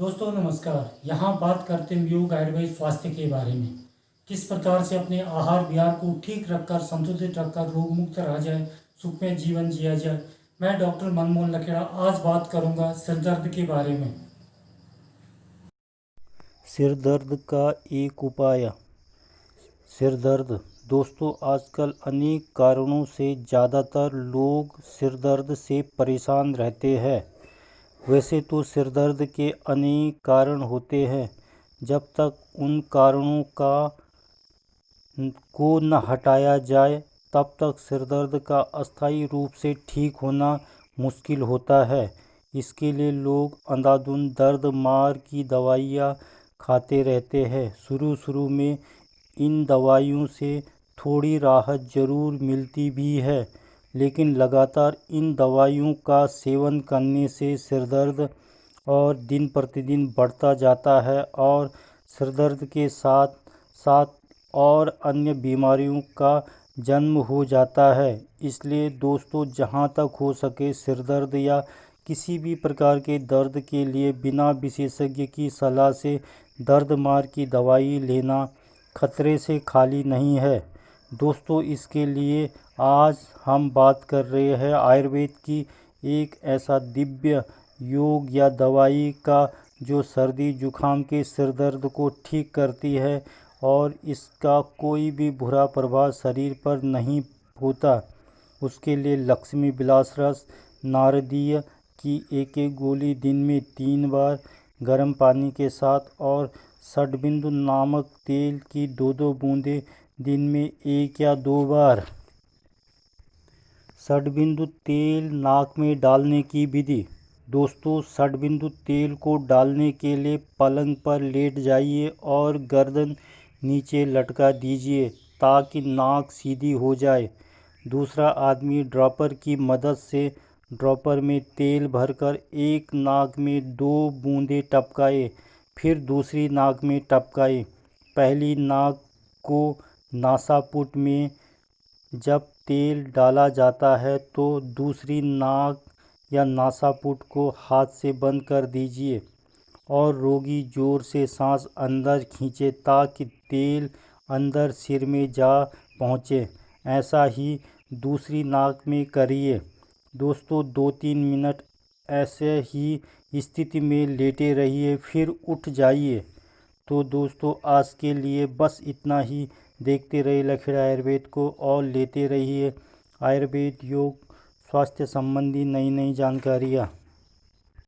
दोस्तों नमस्कार। यहाँ बात करते हैं योग आयुर्वेद स्वास्थ्य के बारे में। किस प्रकार से अपने आहार विहार को ठीक रखकर संतुलित रखकर रोग मुक्त रहा जाए, सुखमय जीवन जिया जाए। मैं डॉक्टर मनमोहन लखेड़ा आज बात करूँगा सिर दर्द के बारे में। सिर दर्द का एक उपाय। सिर दर्द दोस्तों आजकल अनेक कारणों से ज़्यादातर लोग सिर दर्द से परेशान रहते हैं। वैसे तो सिर दर्द के अनेक कारण होते हैं। जब तक उन कारणों को न हटाया जाए तब तक सिर दर्द का अस्थायी रूप से ठीक होना मुश्किल होता है। इसके लिए लोग अंधाधुंध दर्द मार की दवाइयाँ खाते रहते हैं। शुरू में इन दवाइयों से थोड़ी राहत ज़रूर मिलती भी है, लेकिन लगातार इन दवाइयों का सेवन करने से सिर दर्द और दिन प्रतिदिन बढ़ता जाता है और सिर दर्द के साथ साथ और अन्य बीमारियों का जन्म हो जाता है। इसलिए दोस्तों जहाँ तक हो सके सिर दर्द या किसी भी प्रकार के दर्द के लिए बिना विशेषज्ञ की सलाह से दर्द मार की दवाई लेना खतरे से खाली नहीं है। दोस्तों इसके लिए आज हम बात कर रहे हैं आयुर्वेद की एक ऐसा दिव्य योग या दवाई का जो सर्दी जुखाम के सिर दर्द को ठीक करती है और इसका कोई भी बुरा प्रभाव शरीर पर नहीं होता। उसके लिए लक्ष्मी विलास रस नारदीय की एक गोली दिन में 3 बार गर्म पानी के साथ और षडबिंदु नामक तेल की 2-2 बूंदें दिन में 1 या 2 बार। षडबिंदु तेल नाक में डालने की विधि। दोस्तों षडबिंदु तेल को डालने के लिए पलंग पर लेट जाइए और गर्दन नीचे लटका दीजिए ताकि नाक सीधी हो जाए। दूसरा आदमी ड्रॉपर की मदद से ड्रॉपर में तेल भरकर एक नाक में 2 बूंदें टपकाए, फिर दूसरी नाक में टपकाए। पहली नाक को नासापुट में जब तेल डाला जाता है तो दूसरी नाक या नासापुट को हाथ से बंद कर दीजिए और रोगी जोर से सांस अंदर खींचे ताकि तेल अंदर सिर में जा पहुँचे। ऐसा ही दूसरी नाक में करिए। दोस्तों 2-3 मिनट ऐसे ही स्थिति में लेटे रहिए, फिर उठ जाइए। तो दोस्तों आज के लिए बस इतना ही। देखते रहिए लखेड़ा आयुर्वेद को और लेते रहिए आयुर्वेद योग स्वास्थ्य संबंधी नई जानकारियाँ।